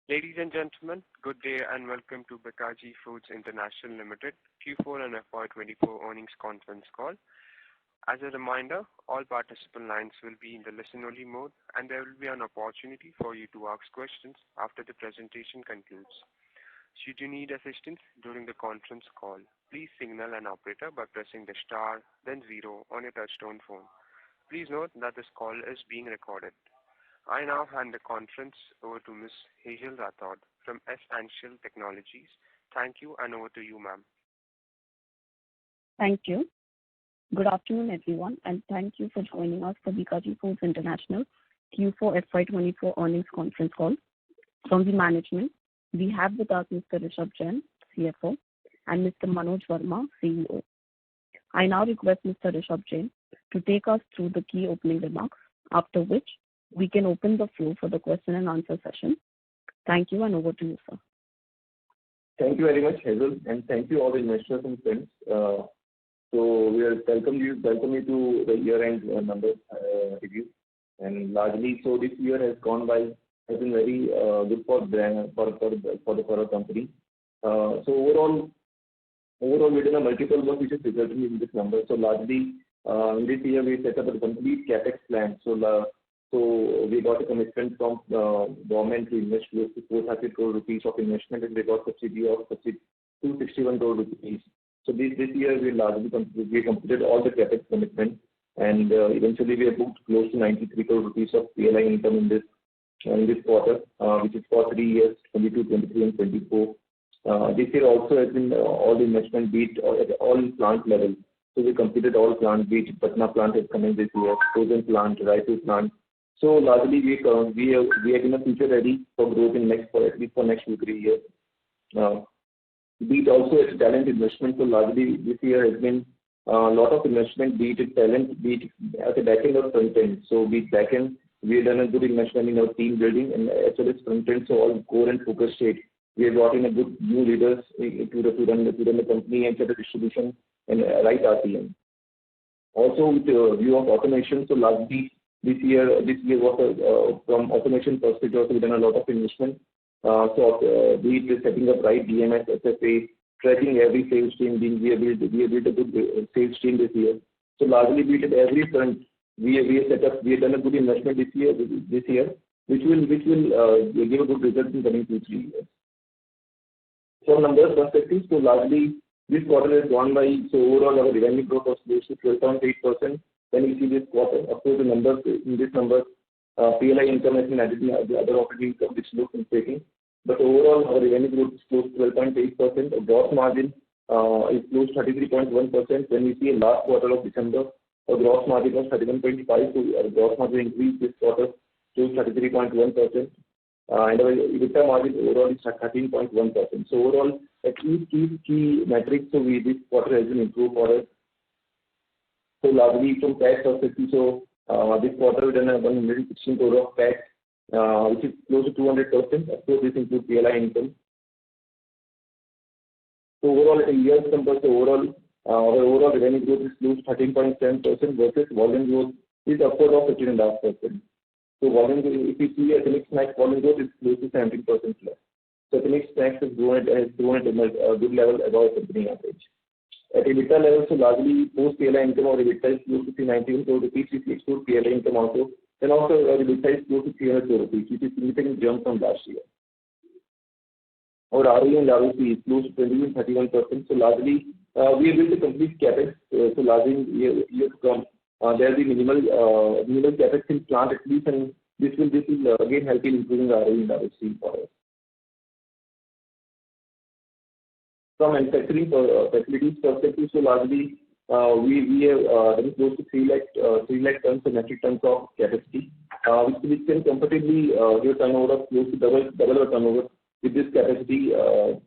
Ladies and gentlemen, good day and welcome to Bikaji Foods International Limited Q4 and FY24 earnings conference call. As a reminder, all participant lines will be in the listen-only mode and there will be an opportunity for you to ask questions after the presentation concludes. Should you need assistance during the conference call, please signal an operator by pressing the star, then 0 on your touchtone phone. Please note that this call is being recorded. I now hand the conference over to Ms. Hazel Rathod from Essential Technologies. Thank you and over to you, ma'am. Thank you. Good afternoon, everyone, and thank you for joining us for Bikaji Foods International Q4 FY24 earnings conference call. From the management, we have with us Mr. Rishabh Jain, CFO, and Mr. Manoj Verma, CEO. I now request Mr. Rishabh Jain to take us through the key opening remarks, after which we can open the floor for the question and answer session. Thank you and over to you, sir. Thank you very much, Hazel, and thank you all the investors and friends. So we welcome you to the year-end numbers review. And largely, so this year has gone by, has been very good for our company. So overall, we did a multiple work which is resulting in this number. So largely, in this year we set up a complete capex plan. So we got a commitment from government to invest close to 430 crore rupees of investment, and we got subsidy of 261 crore rupees. So this year we largely completed all the capex commitment, and eventually we have booked close to 93 crore rupees of PLI income in this quarter, which is for 3 years, 22, 23, and 24. This year also has been all the investment beat at all plant levels. So we completed all plant beat. Patna plant is coming this year, Frozen plant, Raipur plant. So largely we are in a future ready for growth in at least for next 2-3 years. Beat also its talent investment. So largely this year has been a lot of investment, beat it talent, beat at the back end or front end. So beat back end, we have done a good investment in our team building, and as well as front end, so all core and focus state. We have brought in a good new leaders to run the company and set the distribution and right RTM. Also with the view of automation, so largely this year was from automation perspective, also we've done a lot of investment. We are setting up right DMS, SFA, tracking every sales team. We have built a good sales team this year. So largely we did every front. We have done a good investment this year, which will give a good result in coming 2-3 years. From numbers perspective, so largely this quarter has gone by. So overall our revenue growth was close to 12.8%. When you see this quarter, of course the numbers in this number, PLI income has been added in the other operating income, which looks inflating. But overall our revenue growth is close to 12.8%. A gross margin is close to 33.1%. When we see last quarter of December, our gross margin was 31.5%. So our gross margin increased this quarter to 33.1%. And our EBITDA margin overall is 13.1%. So overall, at least key metrics, so this quarter has been improved for us. So largely from tax perspective, so this quarter we done 116 crore of tax, which is close to 200%. Of course, this includes PLI income. So overall, at a year's number, so overall, our overall revenue growth is close to 13.7% versus volume growth is upward of 15.5%. So volume, if you see ethnic snacks volume growth is close to 17% plus. So ethnic snacks has grown at a good level above company average. At EBITDA level, so largely post PLI income or EBITDA is close to 319 crore rupees, if you exclude PLI income also. Then also our EBITDA is close to 300 crore rupees, which is significant jump from last year. Our ROE and ROC is close to 20 and 31%. So largely we are built a complete capex. So largely years to come, there will be minimal capex in plant at least, and this will again help in improving the ROE and ROC for us. From manufacturing facilities perspective, so largely we have done close to 3 lakh tons and metric tons of capacity, which can comfortably give a turnover of close to double our turnover with this capacity. So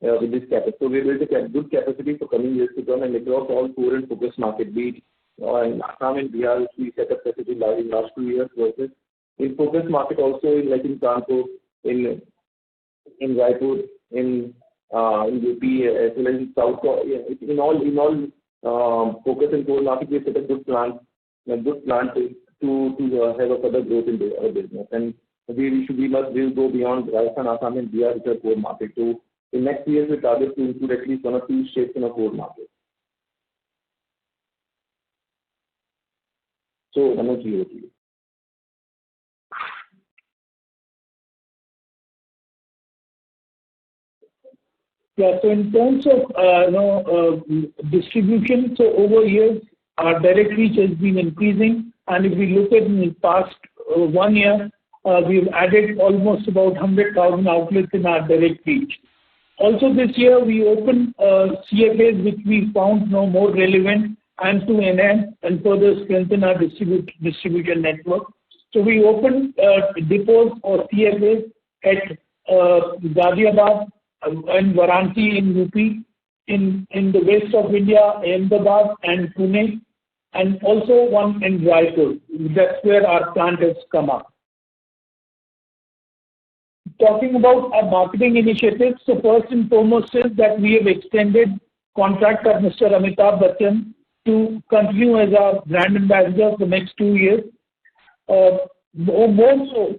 we built a good capacity for coming years to come, and across all core and focus market, be it in Assam and Bihar, we set up capacity in last 2 years versus in focus market also in Kanpur, in Raipur, in UP, as well as in South. In all focus and core market, we set a good plan to have a further growth in our business. And we'll go beyond Rajasthan, Assam, and Bihar, which are core market. So in next years, we target to include at least 1 or 2 states in a core market. So, Manoj, over to you. Yeah, so in terms of distribution, so over years, our direct reach has been increasing, and if we look at in the past 1 year, we've added almost about 100,000 outlets in our direct reach. Also this year, we opened CFAs, which we found more relevant and to enhance and further strengthen our distribution network. So we opened depots or CFAs at Ghaziabad and Varanasi in UP, in the west of India, Ahmedabad and Pune, and also one in Raipur. That's where our plant has come up. Talking about our marketing initiatives, so first and foremost is that we have extended contract of Mr. Amitabh Bachchan to continue as our brand ambassador for the next 2 years. More so,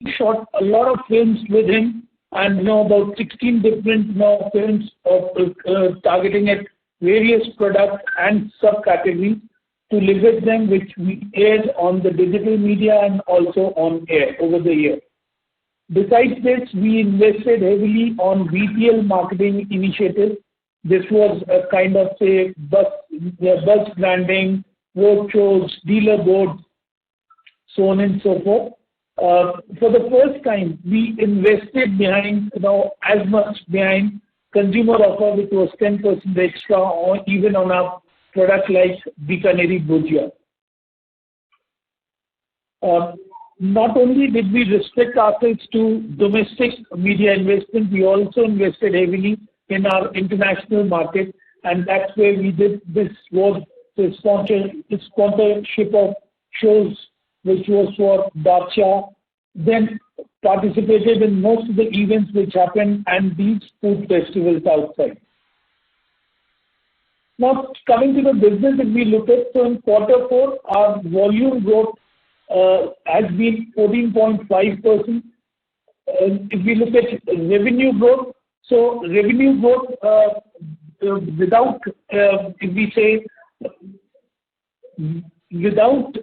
we shot a lot of films with him, and about 16 different films of targeting at various products and subcategories to leverage them, which we aired on the digital media and also on air over the year. Besides this, we invested heavily on retail marketing initiatives. This was a kind of bus branding, road shows, dealer boards, so on and so forth. For the first time, we invested behind, as much behind consumer offer, which was 10% extra, or even on a product like Bikaji Bhujia. Not only did we restrict ourselves to domestic media investment, we also invested heavily in our international market, and that's where we did this was the sponsorship of shows, which was for Badshah, then participated in most of the events which happened and these food festivals outside. Now, coming to the business, if we look at, so in Q4, our volume growth has been 14.5%. If we look at revenue growth, so revenue growth without, if we say, without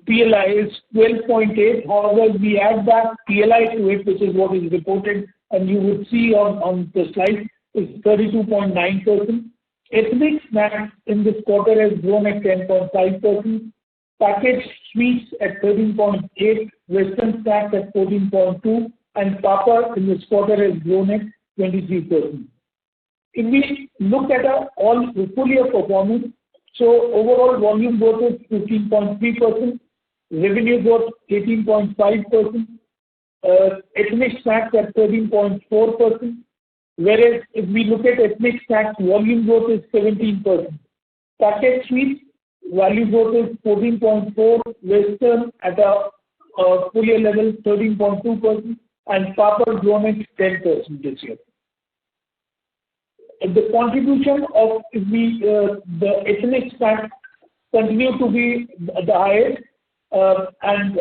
PLI is 12.8. However, we add that PLI to it, which is what is reported, and you would see on the slide, is 32.9%. Ethnic snacks in this quarter has grown at 10.5%. Packaged sweets at 13.8%, Western snacks at 14.2%, and Papad in this quarter has grown at 23%. If we look at our full year performance, so overall volume growth is 15.3%, revenue growth 18.5%, ethnic snacks at 13.4%, whereas if we look at ethnic snacks, volume growth is 17%. Packaged sweets, value growth is 14.4%, Western at a full year level 13.2%, and Papad grown at 10% this year. The contribution of the ethnic snacks continue to be the highest, and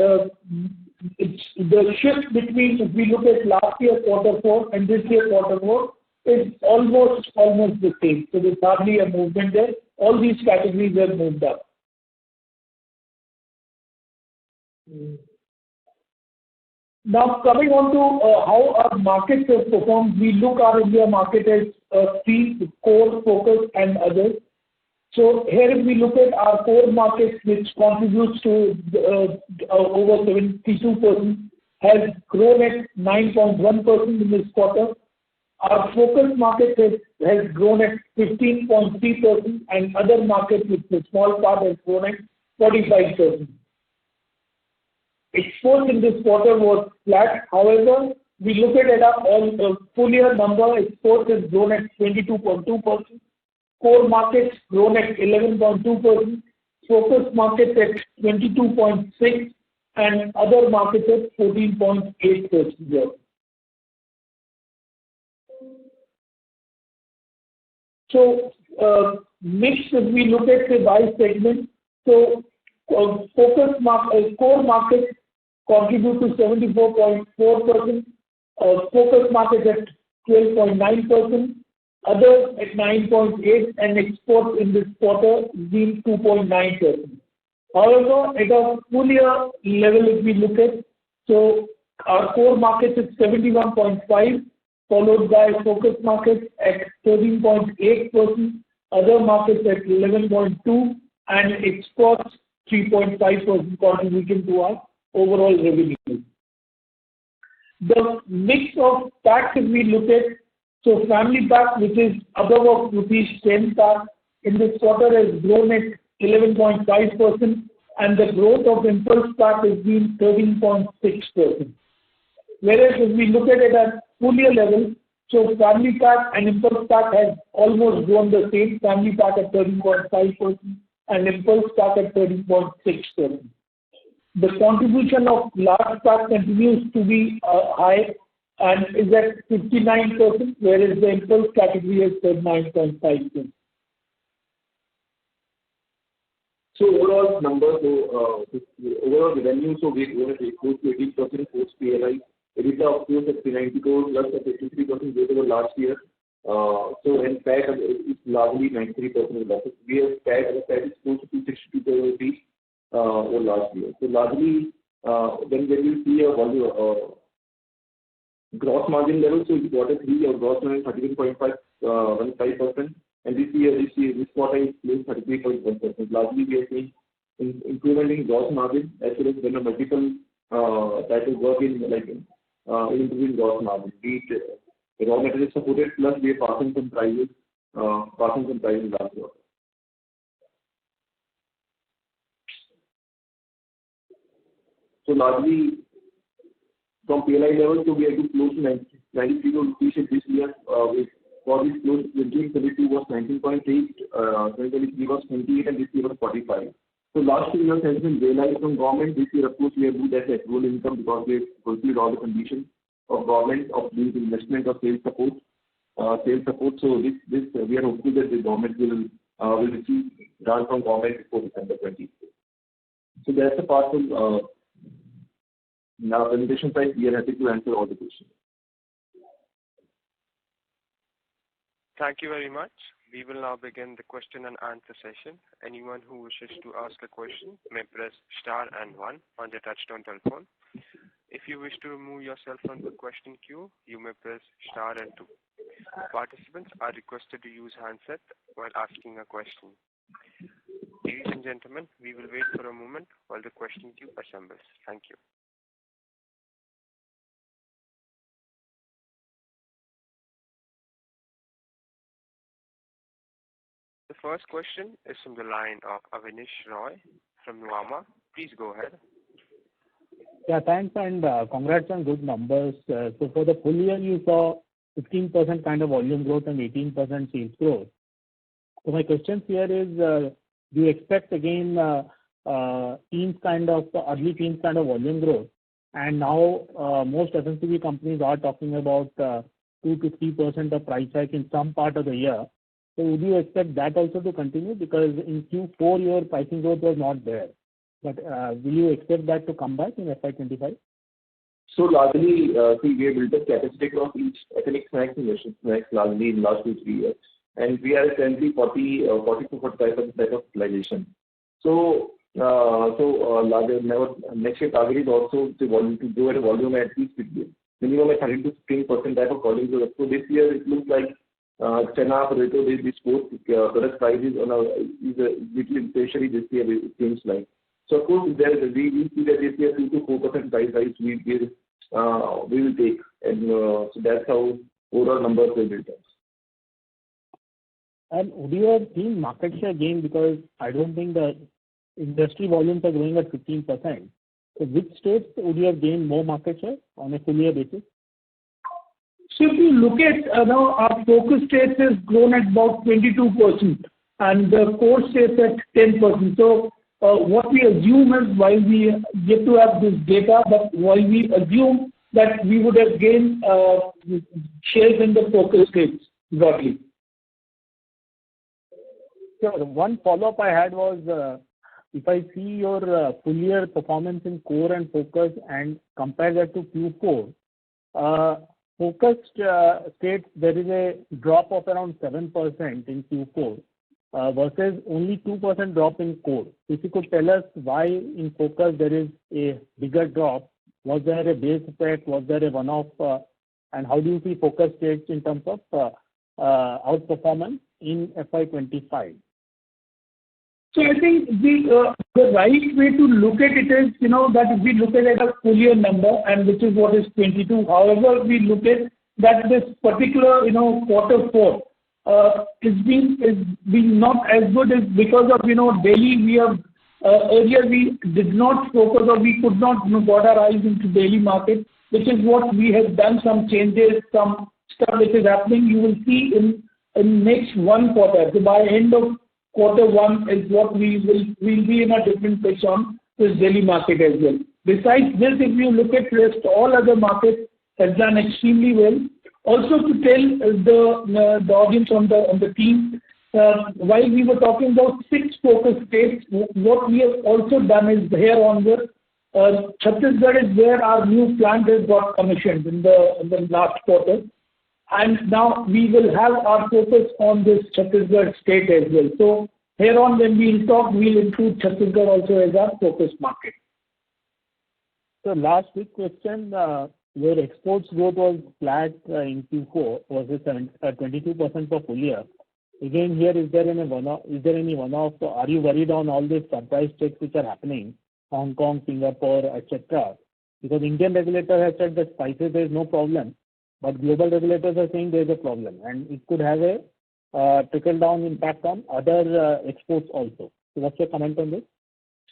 it's the shift between, if we look at last year Q4 and this year Q4, is almost the same. So there's hardly a movement there. All these categories have moved up. Now, coming on to how our markets have performed, we look our India market as three: core, focus, and others. So here, if we look at our core markets, which contributes to over 72%, has grown at 9.1% in this quarter. Our focus market has grown at 15.3%, and other markets, which is a small part, has grown at 45%. Exports in this quarter was flat. However, we look at our full year number, exports has grown at 22.2%. Core markets grown at 11.2%. Focus markets at 22.6%, and other markets at 14.8%. So, next, if we look at the by segment, so core markets contribute to 74.4%, focus markets at 12.9%, others at 9.8%, and exports in this quarter being 2.9%. However, at a full year level, if we look at, so our core markets at 71.5%, followed by focus markets at 13.8%, other markets at 11.2%, and exports 3.5% contribution to our overall revenue. The mix of packs if we look at, so family pack, which is above of rupees 10 pack, in this quarter has grown at 11.5%, and the growth of impulse pack has been 13.6%. Whereas if we look at it at full year level, so family pack and impulse pack has almost grown the same, family pack at 13.5% and impulse pack at 13.6%. The contribution of large pack continues to be high and is at 59%, whereas the impulse category is 39.5%. So overall numbers, overall revenue, so we are close to 18% post PLI. EBITDA of course at 390 crores plus a 53% growth over last year. So and PAT is largely 93% of losses. We have PAT is close to 262 crores rupees over last year. So largely when you see a volume gross margin level, so in quarter 3 our gross margin is 31.15%, and this quarter is close to 33.1%. Largely we are seeing improvement in gross margin as well as when a multiple that will work in improving gross margin. Be it raw material supported plus we are passing some prices last quarter. So largely from PLI level, so we are close to 93 crore rupees this year. For this close, 2022 was 19.8, 2023 was 28, and this year was 45. So last 2 years has been realized from government. This year, of course, we have moved as accrual income because we have fulfilled all the conditions of government of doing investment of sales support. So this we are hopeful that the government will receive grant from government before December 20. So that's the part from now presentation side. We are happy to answer all the questions. Thank you very much. We will now begin the question and answer session. Anyone who wishes to ask a question may press star and 1 on their touchtone telephone. If you wish to remove yourself from the question queue, you may press star and 2. Participants are requested to use handset while asking a question. Ladies and gentlemen, we will wait for a moment while the question queue assembles. Thank you. The first question is from the line of Avinish Roy from Nuvama. Please go ahead. Yeah, thanks and congrats on good numbers. So for the full year, you saw 15% kind of volume growth and 18% sales growth. So my question here is, do you expect again early teens kind of volume growth? And now most FMCG companies are talking about 2 to 3% of price hike in some part of the year. So would you expect that also to continue? Because in Q4 your pricing growth was not there. But will you expect that to come back in FY25? So largely, we have built up capacity across each ethnic snacks and Western snacks largely in the last 2-3 years. And we are currently 40 to 45% type of utilization. So larger next year target is also to go at a volume at least minimum at 30 to 15% type of volume growth. So this year it looks like chana, potato, these both product prices is a little inflationary this year, it seems like. So of course, we see that this year 2 to 4% price rise we will take, and so that's how overall numbers will build up. And would you have seen market share gain, because I don't think the industry volumes are growing at 15%. So which states would you have gained more market share on a full year basis? So if you look at now, our focus states has grown at about 22%, and the core states at 10%. So what we assume is, while we get to have this data, but while we assume that we would have gained shares in the focus states broadly. Sure. One follow-up I had was, if I see your full year performance in core and focus and compare that to Q4, focused states there is a drop of around 7% in Q4 versus only 2% drop in core. If you could tell us why in focus there is a bigger drop, was there a base effect, was there a one-off, and how do you see focus states in terms of outperformance in FY25? So I think the right way to look at it is, that if we look at it as a full year number, and which is what is 22. However, we look at that this particular, quarter four is being not as good as because of, Delhi. We have earlier we did not focus or we could not got our eyes into Delhi market, which is what we have done some changes, some stuff which is happening. You will see in next one quarter. So by end of quarter one is what we'll be in a different pitch on this Delhi market as well. Besides this, if you look at rest, all other markets have done extremely well. Also to tell the audience on the team, while we were talking about 6 focus states, what we have also done is here onwards, Chhattisgarh is where our new plant has got commissioned in the last quarter. And now we will have our focus on this Chhattisgarh state as well. So here on when we'll talk, we'll include Chhattisgarh also as our focus market. So last quick question, your exports growth was flat in Q4, was it 22% for full year? Again, here is there any one-off? Are you worried on all these surprise checks which are happening, Hong Kong, Singapore, etc.? Because Indian regulator has said that spices there is no problem. But global regulators are saying there is a problem, and it could have a trickle-down impact on other exports also. So what's your comment on this?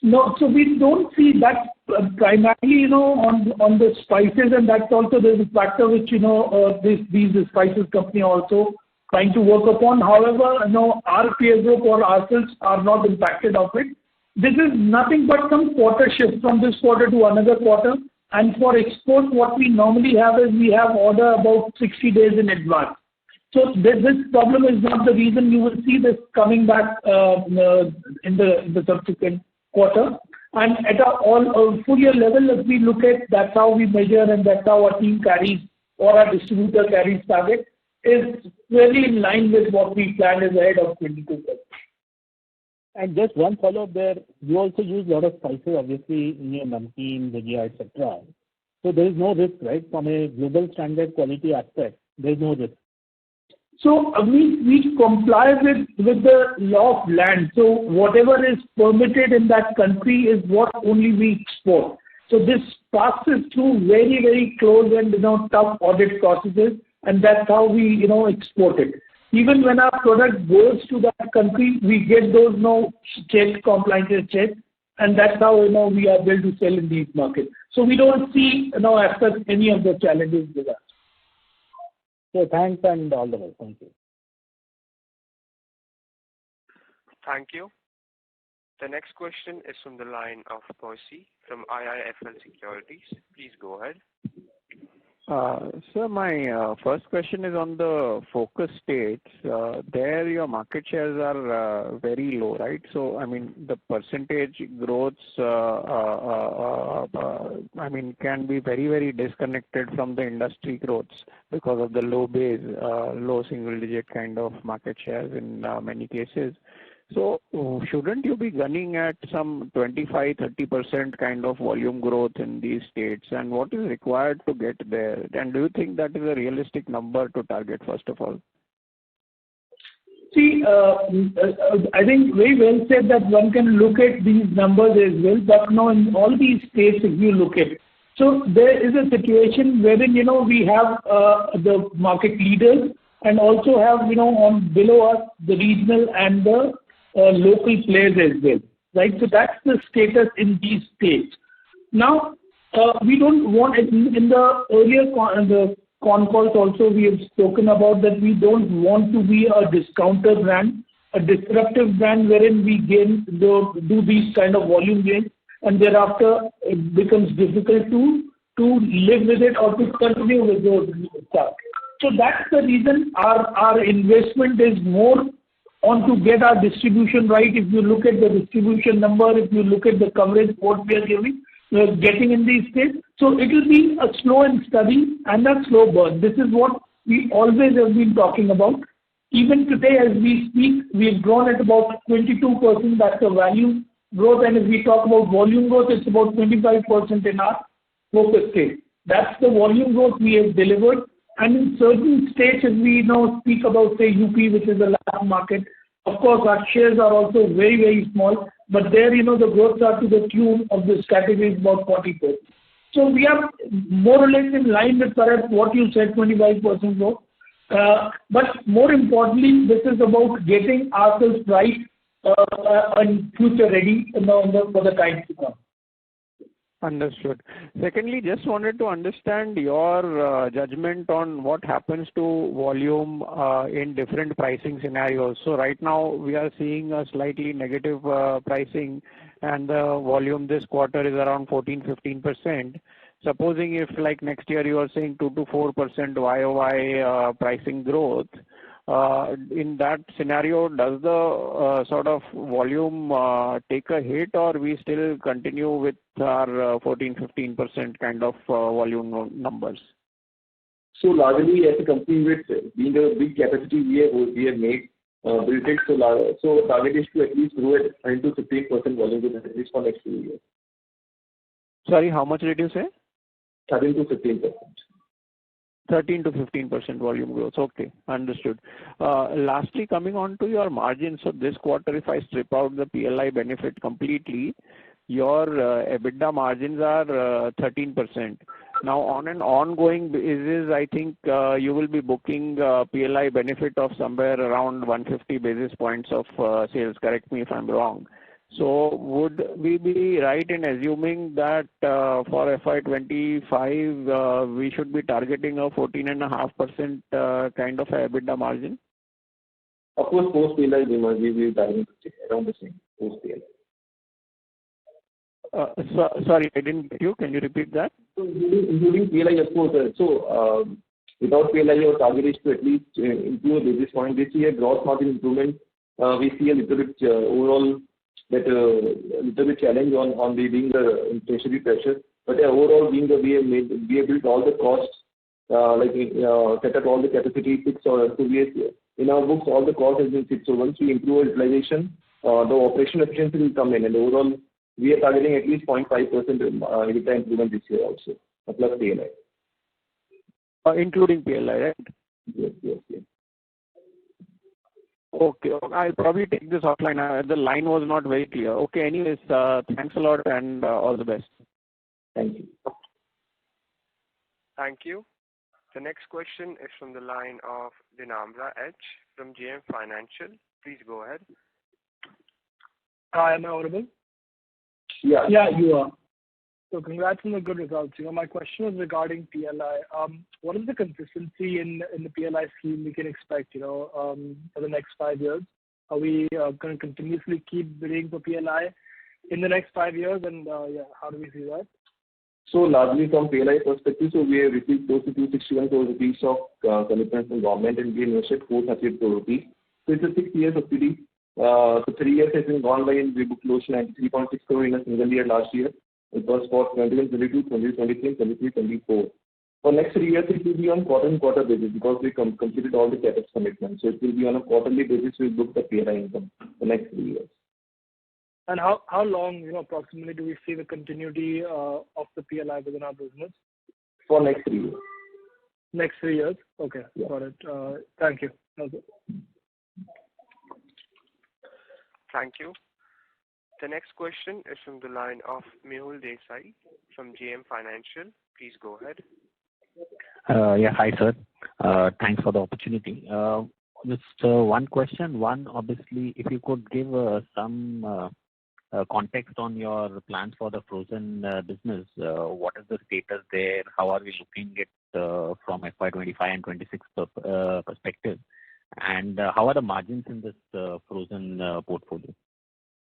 No, so we don't see that primarily, on the spices, and that's also there's a factor which, these spices company also trying to work upon. However, our peer group or ourselves are not impacted of it. This is nothing but some quarter shift from this quarter to another quarter. And for export, what we normally have is we have order about 60 days in advance. So this problem is not the reason you will see this coming back in the subsequent quarter. And at a full year level, if we look at that's how we measure and that's how our team carries or our distributor carries target is really in line with what we planned as ahead of 22%. And just one follow-up there, you also use a lot of spices, obviously, in your namkeen, bhujia, etc. So there is no risk, right? From a global standard quality aspect, there is no risk. So we comply with the law of land. So whatever is permitted in that country is what only we export. So this passes through very, very close and tough audit processes, and that's how we export it. Even when our product goes to that country, we get those checks, compliance checks, and that's how we are able to sell in these markets. So we don't see as such any of the challenges with us. So thanks and all the best. Thank you. Thank you. The next question is from the line of Percy from IIFL Securities. Please go ahead. Sir, my first question is on the focus states. There your market shares are very low, right? So, I mean, the percentage growths, can be very, very disconnected from the industry growths because of the low base, low single-digit kind of market shares in many cases. So shouldn't you be gunning at some 25-30% kind of volume growth in these states? And what is required to get there? And do you think that is a realistic number to target, first of all? See, I think very well said that one can look at these numbers as well. But in all these states, if you look at it, so there is a situation wherein, we have the market leaders and also have, on below us, the regional and the local players as well, right? So that's the status in these states. Now, we don't want, in the earlier con calls also, we have spoken about that we don't want to be a discounter brand, a disruptive brand wherein we do these kind of volume gains, and thereafter it becomes difficult to live with it or to continue with those stuff. So that's the reason our investment is more on to get our distribution right. If you look at the distribution number, if you look at the coverage, what we are getting in these states. So it will be a slow and steady and a slow burn. This is what we always have been talking about. Even today, as we speak, we have grown at about 22%. That's the value growth. And if we talk about volume growth, it's about 25% in our focus state. That's the volume growth we have delivered. And in certain states, as we now speak about, say, UP, which is a large market, of course, our shares are also very, very small. But there, the growths are to the tune of this category is about 40%. So we are more or less in line with perhaps what you said, 25% growth. But more importantly, this is about getting ourselves right and future ready for the times to come. Understood. Secondly, just wanted to understand your judgment on what happens to volume in different pricing scenarios. So right now we are seeing a slightly negative pricing, and the volume this quarter is around 14-15%. Supposing if like next year you are saying 2 to 4% YOY pricing growth, in that scenario, does the sort of volume take a hit, or we still continue with our 14-15% kind of volume numbers? So largely as a company with being a big capacity we have made, built it, so target is to at least grow at 9 to 15% volume growth at least for next 2 years. Sorry, how much did you say? 13 to 15%. 13 to 15% volume growth. Okay, understood. Lastly, coming on to your margins, so this quarter, if I strip out the PLI benefit completely, your EBITDA margins are 13%. Now, on an ongoing basis, I think you will be booking PLI benefit of somewhere around 150 basis points of sales. Correct me if I'm wrong. So would we be right in assuming that for FY25 we should be targeting a 14.5% kind of a EBITDA margin? Of course, post PLI we will be targeting around the same post PLI. Sorry, I didn't get you. Can you repeat that? So including PLI, of course. So without PLI, your target is to at least improve basis point. This year, gross margin improvement, we see a little bit overall that little bit challenge on being the inflationary pressure. But overall, we have built all the costs, set up all the capacity fixed. So in our books, all the cost has been fixed. So once we improve utilization, the operational efficiency will come in, and overall, we are targeting at least 0.5% EBITDA improvement this year also, plus PLI. Including PLI, right? Yes. Okay, I'll probably take this offline. The line was not very clear. Okay, anyways, thanks a lot and all the best. Thank you. Thank you. The next question is from the line of Dinamra H. from JM Financial. Please go ahead. Hi, am I audible? Yeah, you are. So congrats on the good results. My question was regarding PLI. What is the consistency in the PLI scheme we can expect, for the next 5 years? Are we going to continuously keep bidding for PLI in the next 5 years? And how do we see that? So largely from PLI perspective, so we have received close to 261 crore rupees of commitments from government, and we invested 438 crore rupees. So it's a 6-year subsidy. So 3 years has been gone by, and we booked close to 93.6 crore in a single year last year. It was for 2022, 2023, 2024. For next 3 years, it will be on quarter-on-quarter basis because we completed all the CapEx commitments. So it will be on a quarterly basis. We'll book the PLI income for next 3 years. And how long, approximately, do we see the continuity of the PLI within our business? For next 3 years. Next 3 years? Okay, Yeah. Got it. Thank you. Okay. Thank you. The next question is from the line of Mehul Desai from JM Financial. Please go ahead. Hi, sir. Thanks for the opportunity. Just one question. One, obviously, if you could give some context on your plans for the frozen business. What is the status there? How are we looking at from FY25 and 26 perspective? And how are the margins in this frozen portfolio?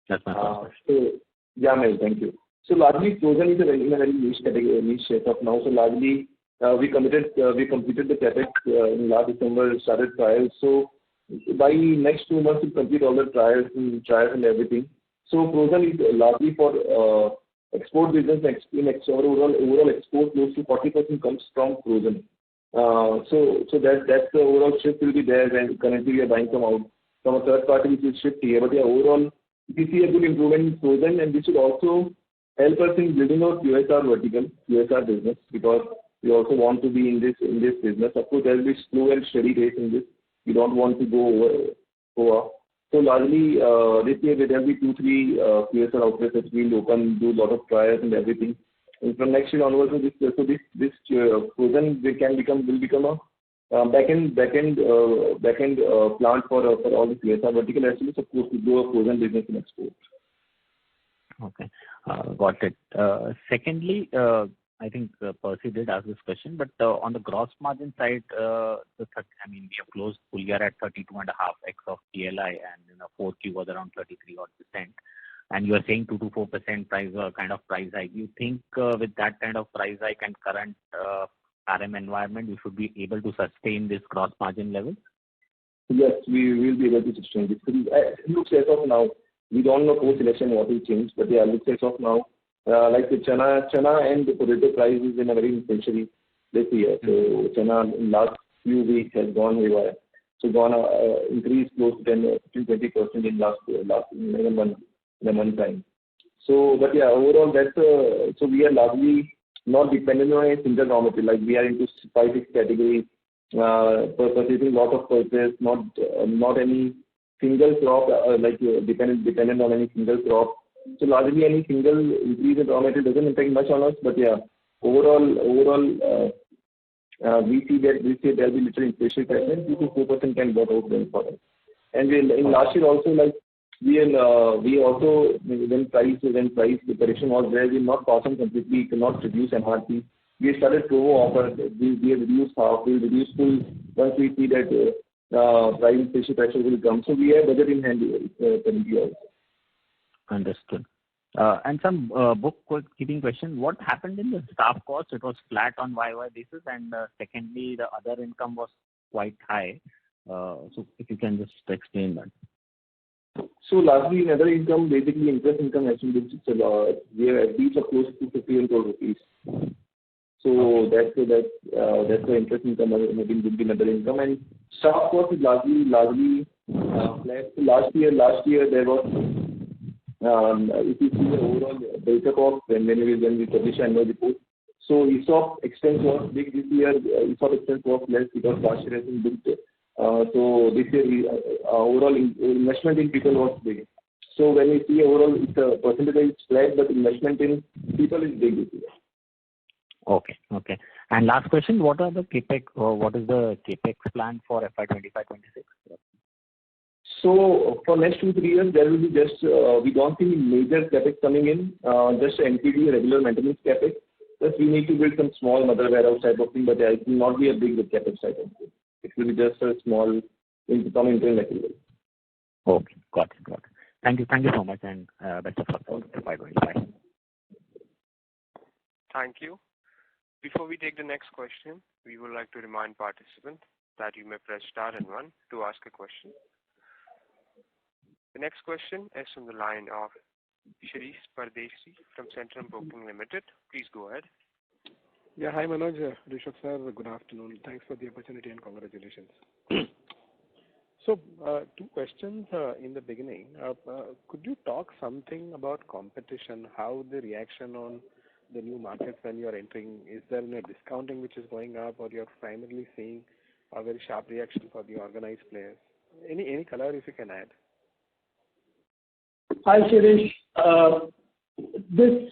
That's my first question. Mehul, thank you. So largely, frozen is a very niche category, niche setup now. So largely, we completed the CapEx in last December, started trials. So by next 2 months to complete all the trials and everything. So frozen is largely for export business. Overall export close to 40% comes from frozen. So that's the overall shift will be there when currently we are buying from a third party which will shift here. But yeah, overall we see a good improvement in frozen, and this will also help us in building our QSR business, because we also want to be in this business. Of course, there will be slow and steady pace in this. We don't want to go over. So largely this year there will be 2-3 QSR outlets that will open, do a lot of trials and everything. And from next year onwards, this frozen will become a back-end plant for all the QSR vertical, as well as of course to grow a frozen business in export. Okay, got it. Secondly, I think Percy did ask this question, but on the gross margin side, we have closed full year at 32.5x of PLI, and in the 4Q was around 33%. And you are saying 2 to 4% price kind of price hike. You think with that kind of price hike and current RM environment, we should be able to sustain this gross margin level? Yes, we will be able to sustain this. It looks as of now, we don't know post-election what will change, but yeah, looks as of now, like the chana and the potato price is in a very inflationary this year. So chana in last few weeks has gone haywire. So increased close to 10-20% in last in a month time. So, but yeah, overall so we are largely not dependent on a single raw material. Like we are into 5-6 categories, purchasing lot of purchase, not any single crop dependent on any single crop. So largely any single increase in raw material doesn't impact much on us. But yeah, overall we see that this year there will be little inflation pressure, 2 to 4% can work out well for us. And in last year also, like we also when price correction was there, we not pass on completely, cannot reduce MRP. We started promo offer. We have reduced half, we reduce full once we see that price inflation pressure will come. So we have budget in hand currently also. Understood. And some bookkeeping question. What happened in the staff cost? It was flat on YY basis, and secondly, the other income was quite high. So if you can just explain that. So largely in other income, basically interest income has been we have at least close to 51 crore rupees. So that's the interest income having good in other income, and staff cost is largely flat. So last year there was if you see the overall breakup of when we publish annual report. So ESOP expense was big this year. ESOP expense was less because last year has been big. So this year overall investment in people was big. So when we see overall, it's a percentage is flat, but investment in people is big this year. Okay. And last question: what is the capex plan for FY2025-26? So for next 2-3 years, there will be just we don't see major capex coming in. Just NPD regular maintenance capex. Plus we need to build some small mother warehouse type of thing, but it will not be a big capex type of thing. It will be just a small some internal activity. Okay, got it. Thank you so much, and best of luck for FY25. Thank you. Before we take the next question, we would like to remind participants that you may press star and 1 to ask a question. The next question is from the line of Shirish Pardesi from Centrum Broking Limited. Please go ahead. Yeah, hi Manoj, Rishabh sir, good afternoon. Thanks for the opportunity and congratulations. So, 2 questions in the beginning. Could you talk something about competition, how the reaction on the new markets when you are entering? Is there any discounting which is going up, or you are primarily seeing a very sharp reaction for the organized players? Any color if you can add? Hi Shirish. This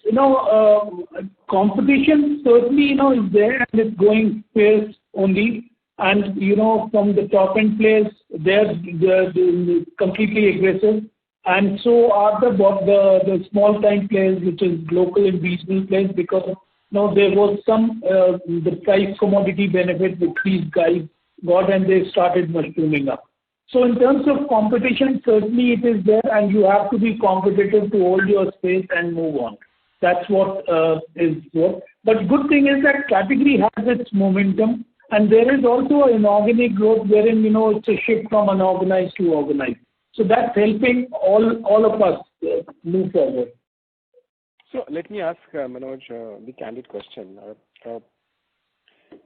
competition certainly is there, and it's going fierce only. And from the top end players, they're completely aggressive, and so are the small time players, which is local and regional players, because there was some the price commodity benefit which these guys got, and they started mushrooming up. So in terms of competition, certainly it is there, and you have to be competitive to hold your space and move on. That's what is what. But good thing is that category has its momentum, And there is also an inorganic growth wherein, it's a shift from unorganized to organized. So that's helping all of us move forward. So let me ask Manoj the candid question.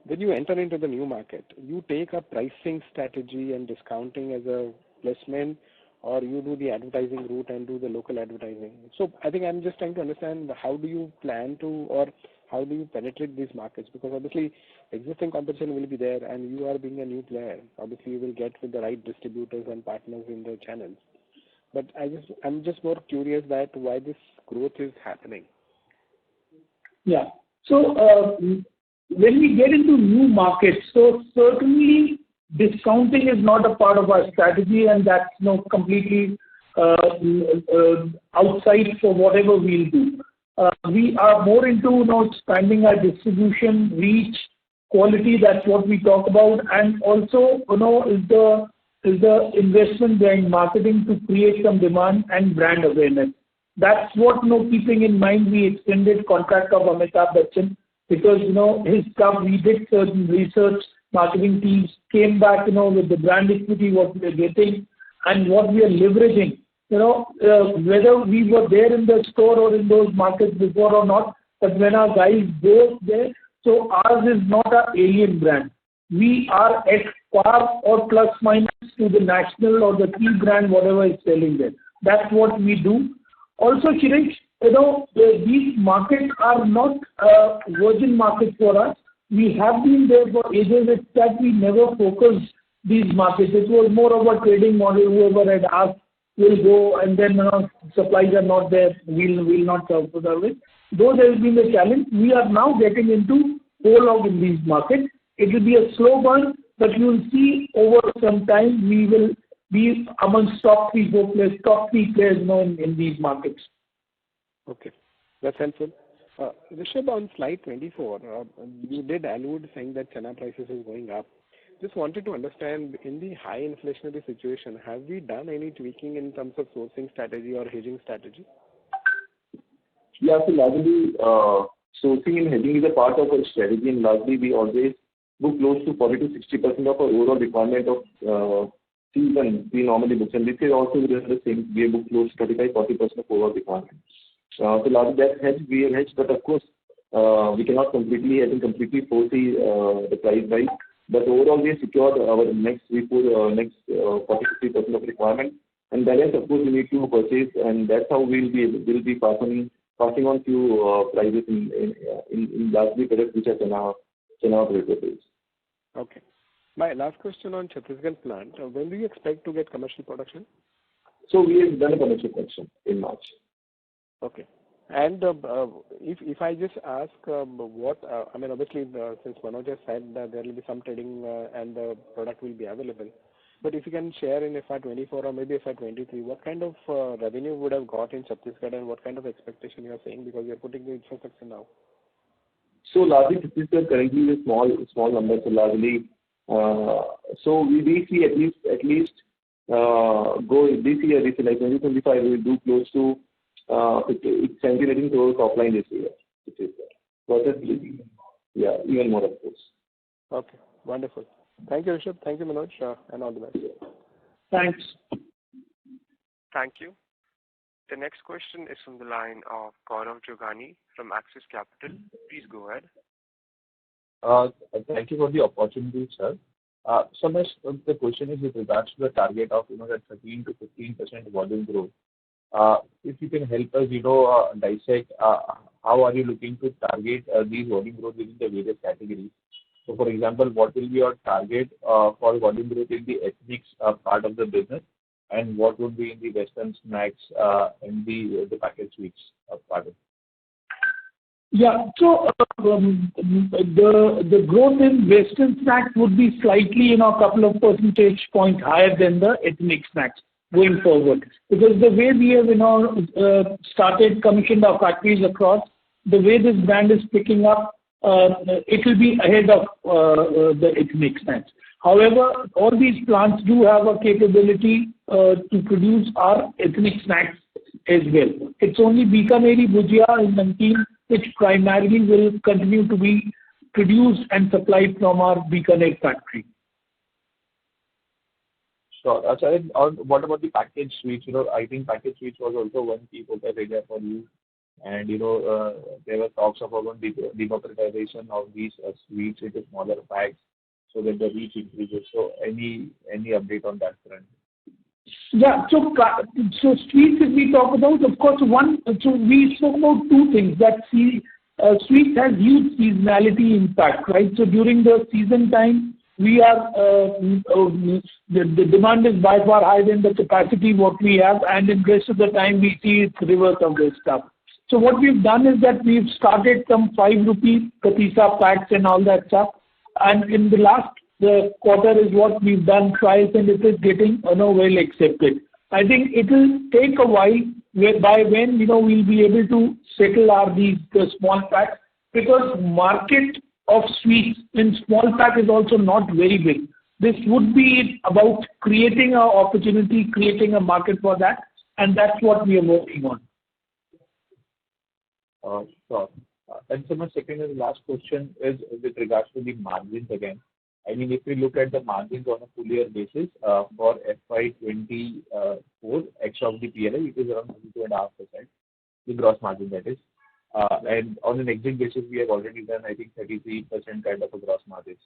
When you enter into the new market, you take a pricing strategy and discounting as a placement, or you do the advertising route and do the local advertising. So I think I'm just trying to understand how do you plan to, or how do you penetrate these markets? Because obviously existing competition will be there, and you are being a new player. Obviously you will get with the right distributors and partners in the channels. But I'm just more curious that why this growth is happening. Yeah. So when we get into new markets, so certainly discounting is not a part of our strategy, and that's completely outside for whatever we'll do. We are more into expanding our distribution, reach, quality. That's what we talk about, and also is the investment in marketing to create some demand and brand awareness. That's what, keeping in mind, we extended contract of Amitabh Bachchan, because his stuff, we did certain research, marketing teams came back with the brand equity, what we are getting and what we are leveraging. Whether we were there in the store or in those markets before or not, but when our guys go there, so ours is not an alien brand. We are at par or plus minus to the national or the key brand, whatever is selling there. That's what we do. Also, Shirish, these markets are not virgin markets for us. We have been there for ages. It's that we never focused these markets. It was more of a trading model. Whoever had asked will go, and then supplies are not there. We'll not serve to the way. Those has been the challenge. We are now getting into whole in these markets. It will be a slow burn, but you will see over some time we will be amongst top three players in these markets. Okay, that's helpful. Rishabh, on slide 24, you did allude saying that chana prices is going up. Just wanted to understand, in the high inflationary situation, have we done any tweaking in terms of sourcing strategy or hedging strategy? Yeah, so largely sourcing and hedging is a part of our strategy, and largely we always book close to 40 to 60% of our overall requirement of season we normally book. And this year also we are the same. We have booked close to 35-40% of overall requirement. So largely that hedge we have hedged, but of course we cannot completely foresee the price rise. But overall we have secured our next 40-50% of requirement, and balance of course we need to purchase, and that's how we'll be passing on few prices in largely products which are chana operated. Okay. My last question on Chhattisgarh plant. When do you expect to get commercial production? So we have done a commercial production in March. Okay. And if I just ask obviously since Manoj has said that there will be some trading and the product will be available, but if you can share in FY24 or maybe FY23, what kind of revenue would have got in Chhattisgarh, and what kind of expectation you are saying, because you are putting the infrastructure now? So largely Chhattisgarh currently is a small number. So largely, so we see at least go this year, like 2025, we will do close to 17-18 crores top line this year. Possibly, yeah, even more of course. Okay, wonderful. Thank you, Rishabh. Thank you, Manoj, and all the best. Thanks. Thank you. The next question is from the line of Gaurav Jogani from Axis Capital. Please go ahead. Thank you for the opportunity, sir. So the question is with regards to the target of that 13 to 15% volume growth. If you can help us dissect how are you looking to target these volume growth within the various categories. So for example, what will be your target for volume growth in the ethnics part of the business, and what would be in the western snacks and the packaged sweets part of it? Yeah, so the growth in western snacks would be slightly, a couple of percentage points higher than the ethnic snacks going forward, because the way we have commissioned our factories across, the way this brand is picking up, it will be ahead of the ethnic snacks. However, all these plants do have a capability to produce our ethnic snacks as well. It's only Bika Meri Bhujia and Namkeen which primarily will continue to be produced and supplied from our Bikaner factory. Sure. What about the packaged sweets? I think packaged sweets was also one key focus area for you. And, there were talks about democratization of these sweets into smaller packs so that the reach increases. So any update on that front? Yeah. So sweets, if we talk about, of course, so we spoke about two things. That sweets has huge seasonality impact, right? So during the season time, we are the demand is by far higher than the capacity what we have, and in the rest of the time we see it's reverse of this stuff. So what we've done is that we've started some 5 rupee Katisa packs and all that stuff, and in the last quarter is what we've done trials, and it is getting well accepted. I think it will take a while by when we'll be able to settle the small packs, because market of sweets in small pack is also not very big. This would be about creating an opportunity, creating a market for that, and that's what we are working on. Sure. And so my second and last question is with regards to the margins again. I mean, if we look at the margins on a full year basis for FY24, ex of the PLI, it is around 22.5%, the gross margin that is. And on an exit basis, we have already done, I think, 33% kind of a gross margins.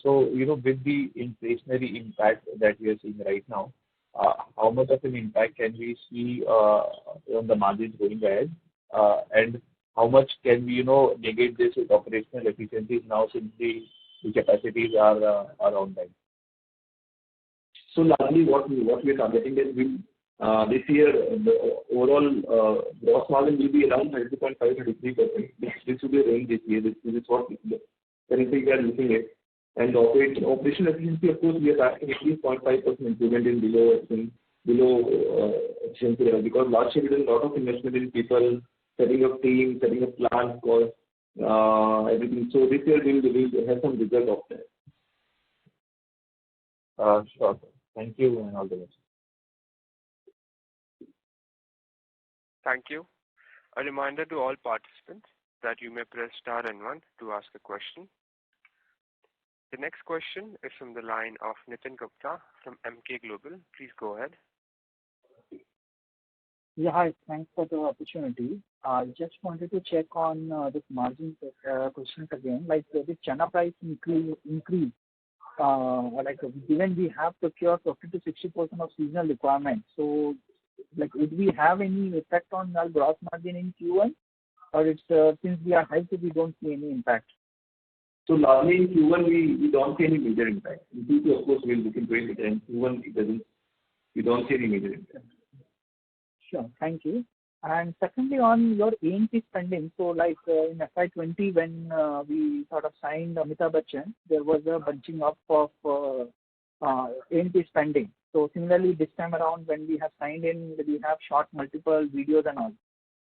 So, with the inflationary impact that we are seeing right now, how much of an impact can we see on the margins going ahead? And how much can we, negate this with operational efficiencies now since the capacities are online? So largely what we are targeting is this year the overall gross margin will be around 32.5-33%. This will be a range this year. This is what currently we are looking at. And operational efficiency, of course, we are targeting at least 0.5% improvement in below efficiency level, because last year we did a lot of investment in people, setting up teams, setting up plants, costs, everything. So this year we will have some result of that. Sure. Thank you and all the best. Thank you. A reminder to all participants that you may press star and 1 to ask a question. The next question is from the line of Nitin Gupta from MK Global. Please go ahead. Yeah, hi. Thanks for the opportunity. I just wanted to check on this margin questions again. Like the chana price increase, given we have procured 50-60% of seasonal requirements, so would we have any effect on our gross margin in Q1, or it's since we are high, so we don't see any impact? So largely in Q1 we don't see any major impact. In Q2, of course, we'll look into it, and Q1 we don't see any major impact. Sure, thank you. And secondly, on your A&P spending, so in FY20 when we sort of signed Amitabh Bachchan, there was a bunching up of A&P spending. So similarly, this time around when we have signed in, we have shot multiple videos and all.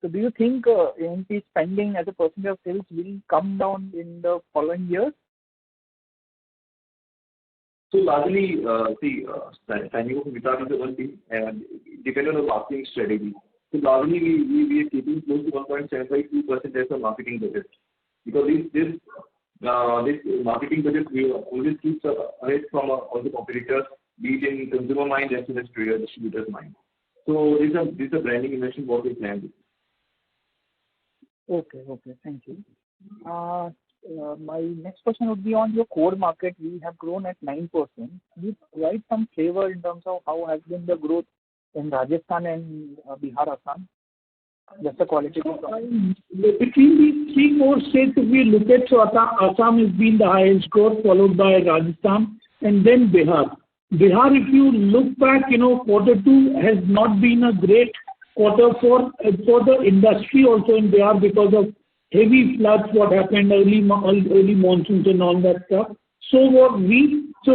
So do you think A&P spending as a percentage of sales will come down in the following years? So largely, signing of Amitabh is one thing, and depending on the marketing strategy. So largely we are keeping close to 1.75-2% as a marketing budget, because this marketing budget we always keeps ahead from all the competitors, be it in consumer mind as well as trader distributors mind. So this is a branding investment what we plan to. Okay, thank you. My next question would be on your core market. We have grown at 9%. Can you provide some flavor in terms of how has been the growth in Rajasthan and Bihar, Assam? Just a qualitative. Between these 3 core states, if we look at, so Assam has been the highest growth, followed by Rajasthan, and then Bihar. Bihar, if you look back, Q2 has not been a great quarter for the industry also in Bihar because of heavy floods, what happened, early monsoons and all that stuff. So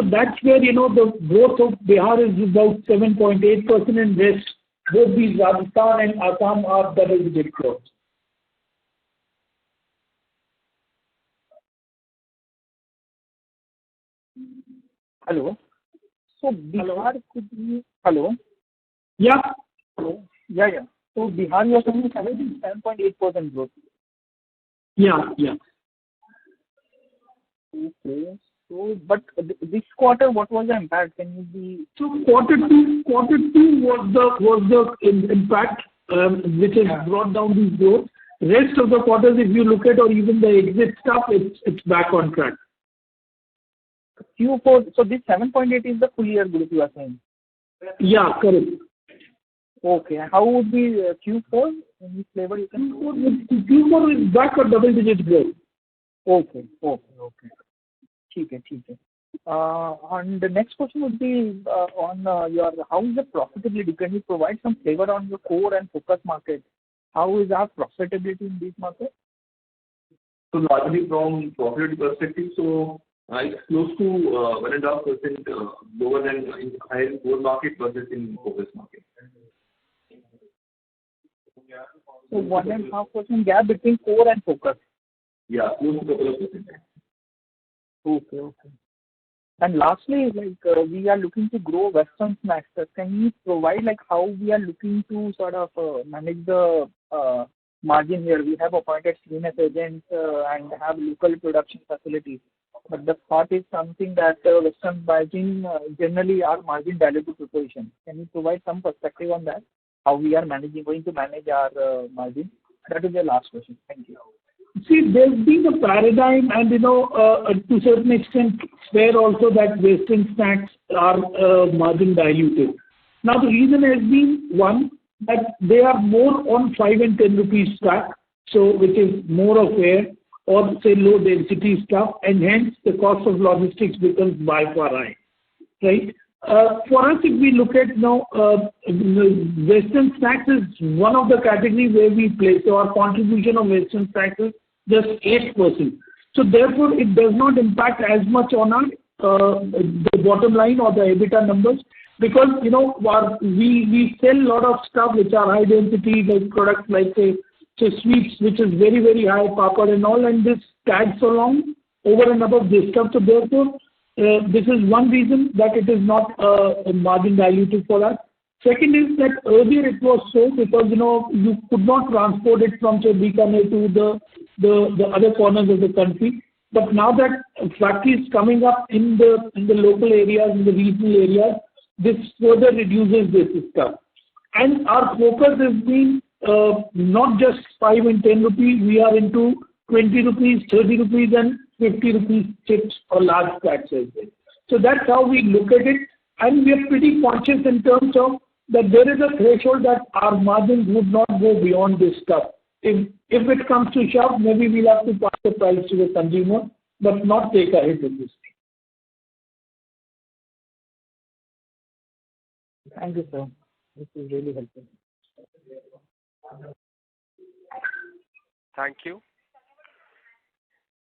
that's where, the growth of Bihar is about 7.8%, and rest, both these Rajasthan and Assam are double-digit growth. Hello. So Bihar could be... Hello. Yeah. Hello. Yeah. So Bihar, you are saying 7.8% growth. Yeah. Okay. So, but this quarter, what was the impact? Can you be... So quarter two was the impact, which has brought down the growth. Rest of the quarters, if you look at, or even the exit stuff, it's back on track. Q4, so this 7.8 is the full year growth you are saying? Yeah, correct. Okay. How would be Q4? Any flavor you can... Q4 is back on double-digit growth. Okay. ठीक है. And the next question would be on your, how is the profitability? Can you provide some flavor on your core and focus market? How is our profitability in these markets? So largely from profitability perspective, so it's close to 1.5% lower than in higher core market versus in focus market. So 1.5% gap between core and focus. Yeah, close to couple of percent. Okay. And lastly, like we are looking to grow Western snacks. Can you provide like how we are looking to sort of manage the margin here? We have appointed senior agents and have local production facilities. But the thought is something that Western margin generally are margin dilutive proposition. Can you provide some perspective on that? How we are going to manage our margin? That is the last question. Thank you. See, there's been a paradigm, and to certain extent, where also that Western snacks are margin dilutive. Now, the reason has been one, that they are more on 5 and 10 rupees stack, so which is more of air or say low density stuff, and hence the cost of logistics becomes by far high, right? For us, if we look at now, Western snacks is one of the categories where we play. So our contribution of Western snacks is just 8%. So therefore, it does not impact as much on our the bottom line or the EBITDA numbers, because we sell a lot of stuff which are high density, like products like say sweets, which is very, very high, papad and all, and this tags along over and above this stuff. So therefore, this is one reason that it is not margin dilutive for us. Second is that earlier it was so because you could not transport it from say Bikaji to the other corners of the country. But now that factories coming up in the local areas, in the regional areas, this further reduces this stuff. And our focus has been not just 5 and 10 rupees. We are into 20 rupees, 30 rupees, and 50 rupees chips or large packs as well. So that's how we look at it, and we are pretty conscious in terms of that there is a threshold that our margins would not go beyond this stuff. If it comes to shove, maybe we'll have to pass the price to the consumer, but not take a hit in this thing. Thank you, sir. This is really helpful. Thank you.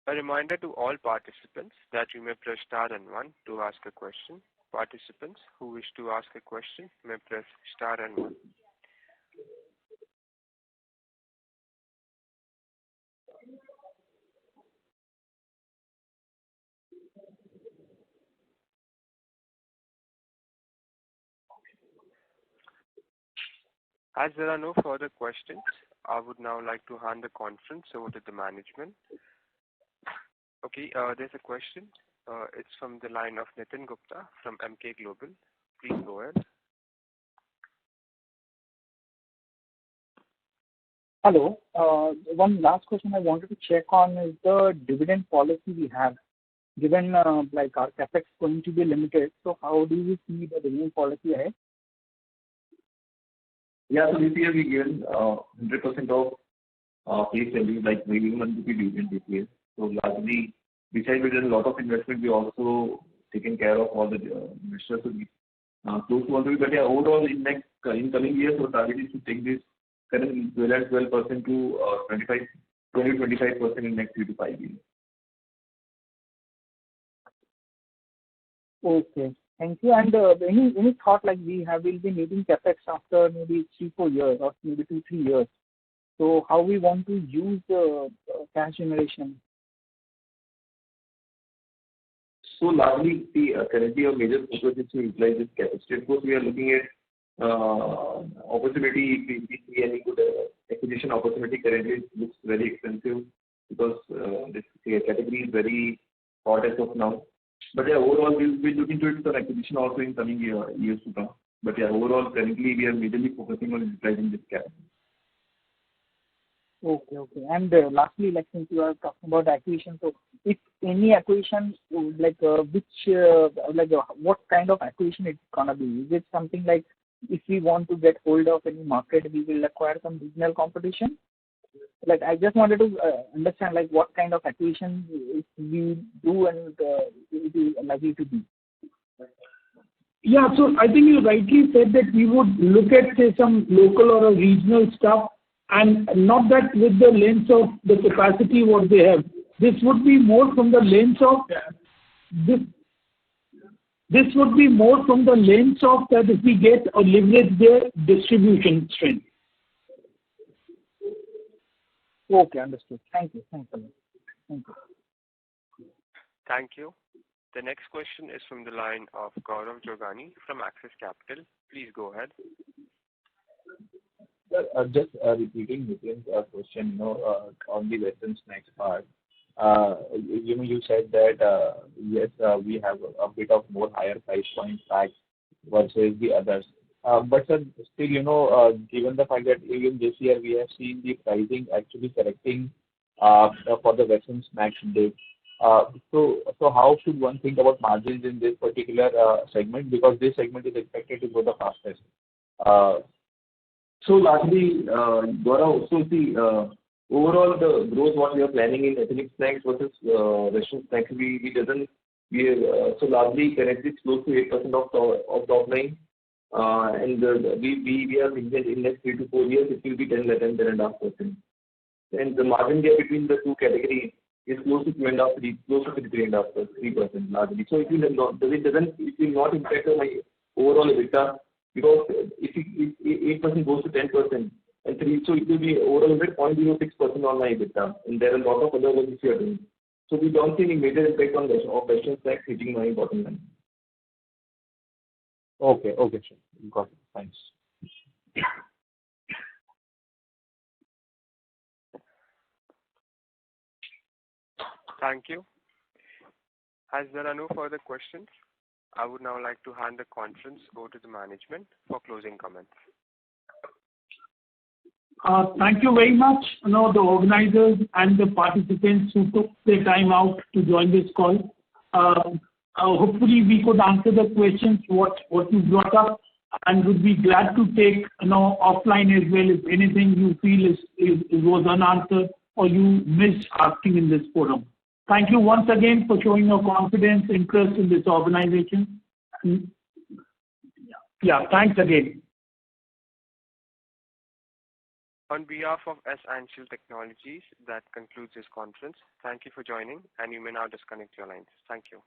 A reminder to all participants that you may press star and 1 to ask a question. Participants who wish to ask a question may press star and 1. As there are no further questions, I would now like to hand the conference over to the management. Okay, there's a question. It's from the line of Nitin Gupta from MK Global. Please go ahead. Hello. One last question I wanted to check on is the dividend policy we have. Given like our capex going to be limited, so how do you see the dividend policy ahead? Yeah, so this year we given 100% of face value, like maybe 1 rupee dividend this year. So largely, besides we did a lot of investment, we also taken care of all the investors. So we close to 1 rupee. But yeah, overall in coming years, our target is to take this current 12% to 20-25% in next 3 to 5 years. Okay. Thank you. And any thought like will be needing capex after maybe 3-4 years or maybe 2-3 years? So how we want to use the cash generation? So largely, currently our major focus is to utilize this capacity. Of course, we are looking at opportunity. If we see any good acquisition opportunity, currently it looks very expensive because this category is very spot as of now. But yeah, overall, we'll be looking to it for acquisition also in coming years to come. But yeah, overall, currently we are majorly focusing on utilizing this capital. Okay. And lastly, like since you are talking about acquisition, so if any acquisition, what kind of acquisition it's gonna be? Is it something like if we want to get hold of any market, we will acquire some regional competition? Like I just wanted to understand like what kind of acquisition we do and it is likely to be. Yeah, so I think you rightly said that we would look at say some local or a regional stuff, and not that with the lens of the capacity what they have. This would be more from the lens of this would be more from the lens of that if we get or leverage their distribution strength. Okay, understood. Thank you. Thanks a lot. Thank you. Thank you. The next question is from the line of Gaurav Jogani from Axis Capital. Please go ahead. Just repeating Nitin's question, on the Western snacks part. You said that yes, we have a bit of more higher price point packs versus the others. But sir, still, given the fact that even this year we have seen the pricing actually correcting for the Western snacks bit. So how should one think about margins in this particular segment, because this segment is expected to grow the fastest? So largely, Gaurav, so see, overall the growth what we are planning in ethnic snacks versus Western snacks, so largely currently it's close to 8% of top line, and we are thinking in next 3 to 4 years it will be 10.5%, and the margin gap between the two categories is close to 2.5%, close to 3.5%, largely. So it will not impact on my overall EBITDA, because if 8% goes to 10% and 3, so it will be overall 0.06% on my EBITDA, and there are a lot of other work which we are doing. So we don't see any major impact on Western snacks hitting my bottom line. Okay, sure. Got it. Thanks. Thank you. As there are no further questions, I would now like to hand the conference over to the management for closing comments. Thank you very much, the organizers and the participants who took their time out to join this call. Hopefully we could answer the questions what you brought up, and would be glad to take offline as well if anything you feel was unanswered or you missed asking in this forum. Thank you once again for showing your confidence, interest in this organization. Yeah, thanks again. On behalf of S-Ancial Technologies, that concludes this conference. Thank you for joining, and you may now disconnect your lines. Thank you.